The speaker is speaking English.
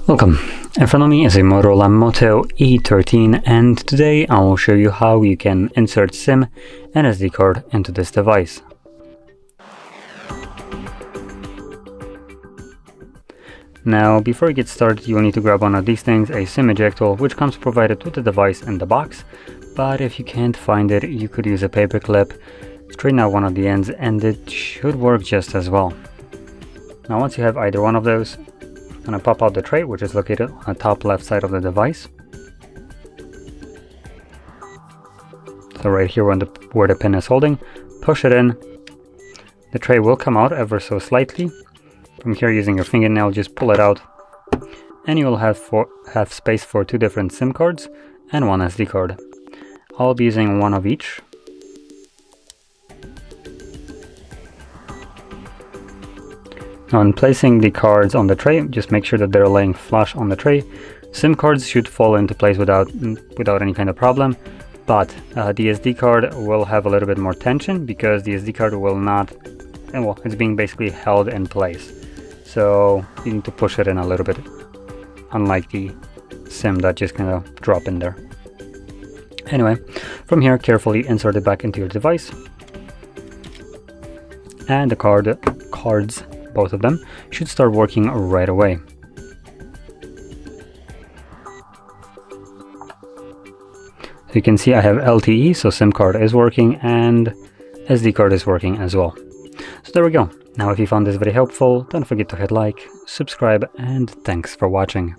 Welcome. In front of me is a Motorola Moto E13, and today I will show you how you can insert SIM and SD card into this device. Now, before you get started, you will need to grab one of these things, a SIM ejector, which comes provided with the device in the box. But if you can't find it, you could use a paperclip, straighten out one of the ends, and it should work just as well. Now, once you have either one of those, I'm going to pop out the tray, which is located on the top left side of the device. So right here where the pin is holding, push it in. The tray will come out ever so slightly. From here, using your fingernail, just pull it out, and you will have space for two different SIM cards and one SD card. I'll be using one of each. Now, in placing the cards on the tray, just make sure that they're laying flush on the tray. SIM cards should fall into place without any kind of problem, but the SD card will have a little bit more tension because the SD card will not, well, it's being basically held in place. So you need to push it in a little bit, unlike the SIM that just kind of drop in there. Anyway, from here, carefully insert it back into your device, and the cards, both of them, should start working right away. So you can see I have LTE, so SIM card is working and SD card is working as well. So there we go. Now, if you found this very helpful, don't forget to hit like, subscribe, and thanks for watching.